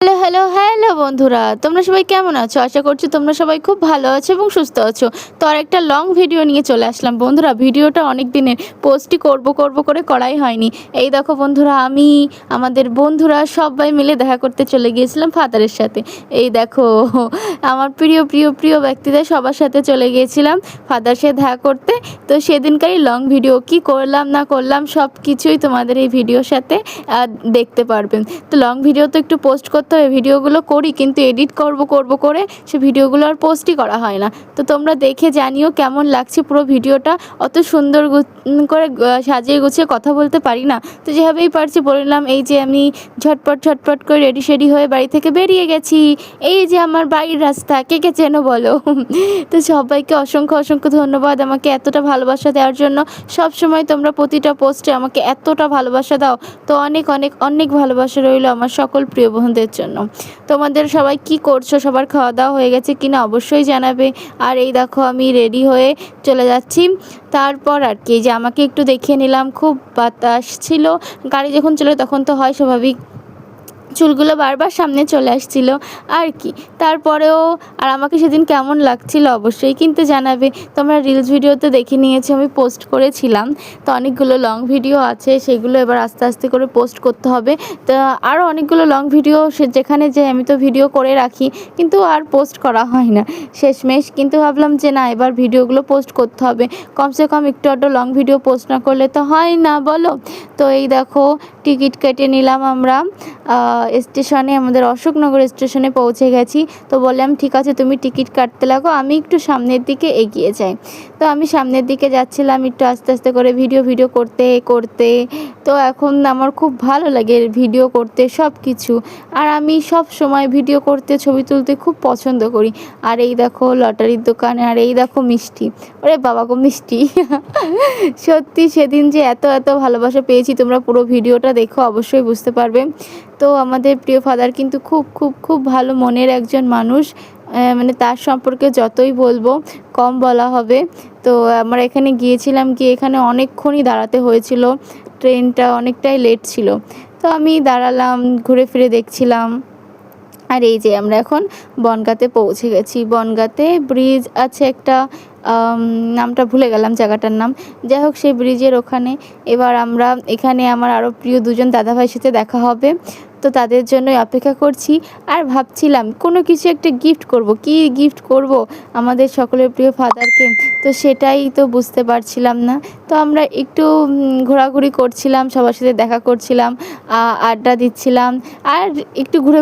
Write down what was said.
Hello, hello, hello বন্ধুরা! তোমরা সবাই কেমন আছো? আশা করছি তোমরা সবাই খুব ভালো আছো এবং সুস্থ আছো। তো আরেকটা লং ভিডিও নিয়ে চলে আসলাম। বন্ধুরা ভিডিওটা অনেক দিনের পোস্টই করব করে করাই হয়নি। এই দেখো বন্ধুরা আমি আমাদের বন্ধুরা সবাই মিলে দেখা করতে চলে গিয়েছিলাম ফাদারের সাথে। এই দেখো আমার প্রিয় ব্যক্তিদের সবার সাথে চলে গিয়েছিলাম ফাদারের সাথে দেখা করতে। তো সেদিনকারই লং ভিডিও কি করলাম না করলাম সব কিছুই তোমাদের এই ভিডিওর সাথে দেখতে পারবেন। তো লং ভিডিও তো একটু পোস্ট করতে হবে, ভিডিওগুলো করি কিন্তু এডিট করব করে সে ভিডিওগুলো আর পোস্টই করা হয় না। তো তোমরা দেখে জানিও কেমন লাগছে পুরো ভিডিওটা। অত সুন্দর করে সাজিয়ে গুছিয়ে কথা বলতে পারি না, তো যেভাবেই পারছি বললাম। এই যে আমি ঝটপট করে রেডি হয়ে বাড়ি থেকে বেরিয়ে গেছি। এই যে আমার বাড়ির রাস্তা, কে কে চেনো বলো? তো সবাইকে অসংখ্য ধন্যবাদ আমাকে এতটা ভালোবাসা দেওয়ার জন্য। সব সময় তোমরা প্রতিটা পোস্টে আমাকে এতটা ভালোবাসা দাও। তো অনেক ভালোবাসা রইল আমার সকল প্রিয় বন্ধুদের জন্য। তোমাদের সবাই কি করছো? সবার খাওয়া দাওয়া হয়ে গেছে কিনা অবশ্যই জানাবে। আর এই দেখো আমি রেডি হয়ে চলে যাচ্ছি। তারপর আর কি যে আমাকে একটু দেখিয়ে নিলাম, খুব বাতাস ছিল। গাড়ি যখন চলে তখন তো হয় স্বাভাবিক চুলগুলো বারবার সামনে চলে আসছিল আর কি। তারপরেও আর আমাকে সেদিন কেমন লাগছিল অবশ্যই কিন্তু জানাবে। তোমরা রিলস ভিডিওতে দেখে নিয়েছো আমি পোস্ট করেছিলাম, তো অনেকগুলো লং ভিডিও আছে সেগুলো এবার আস্তে করে পোস্ট করতে হবে। তো আরও অনেকগুলো লং ভিডিও যেখানে যে আমি তো ভিডিও করে রাখি কিন্তু আর পোস্ট করা হয় না শেষমেশ। কিন্তু ভাবলাম যে না, এবার ভিডিওগুলো পোস্ট করতে হবে, কমসে কম একটু আধটু লং ভিডিও পোস্ট না করলে তো হয় না বলো। তো এই দেখো টিকিট কেটে নিলাম আমরা স্টেশনে, আমাদের অশোকনগর স্টেশনে পৌঁছে গেছি। তো বললাম ঠিক আছে তুমি টিকিট কাটতে লাগো, আমি একটু সামনের দিকে এগিয়ে যাই। তো আমি সামনের দিকে যাচ্ছিলাম একটু আস্তে করে ভিডিও করতে। তো এখন আমার খুব ভালো লাগে ভিডিও করতে সব কিছু। আর আমি সব সময় ভিডিও করতে ছবি তুলতে খুব পছন্দ করি। আর এই দেখো লটারির দোকানে, আর এই দেখো মিষ্টি, ওরে বাবা গো মিষ্টি। সত্যি সেদিন যে এত ভালোবাসা পেয়েছি, তোমরা পুরো ভিডিওটা দেখো অবশ্যই বুঝতে পারবে। তো আমাদের প্রিয় ফাদার কিন্তু খুব ভালো মনের একজন মানুষ। মানে তার সম্পর্কে যতই বলবো কম বলা হবে। তো আমরা এখানে গিয়েছিলাম, গিয়ে এখানে অনেকক্ষণই দাঁড়াতে হয়েছিল, ট্রেনটা অনেকটাই লেট ছিল। তো আমি দাঁড়ালাম, ঘুরে ফিরে দেখছিলাম। আর এই যে আমরা এখন বনগাঁতে পৌঁছে গেছি। বনগাঁতে ব্রিজ আছে একটা, নামটা ভুলে গেলাম জায়গাটার নাম। যাই হোক সেই ব্রিজের ওখানে এবার আমরা এখানে আমার আরও প্রিয় দুজন দাদাভাইয়ের সাথে দেখা হবে, তো তাদের জন্যই অপেক্ষা করছি। আর ভাবছিলাম কোনো কিছু একটা গিফট করব, কি গিফট করব আমাদের সকলের প্রিয় ফাদারকে, তো সেটাই তো বুঝতে পারছিলাম না। তো আমরা একটু ঘোরাঘুরি করছিলাম, সবার সাথে দেখা করছিলাম, আড্ডা দিচ্ছিলাম আর একটু ঘুরে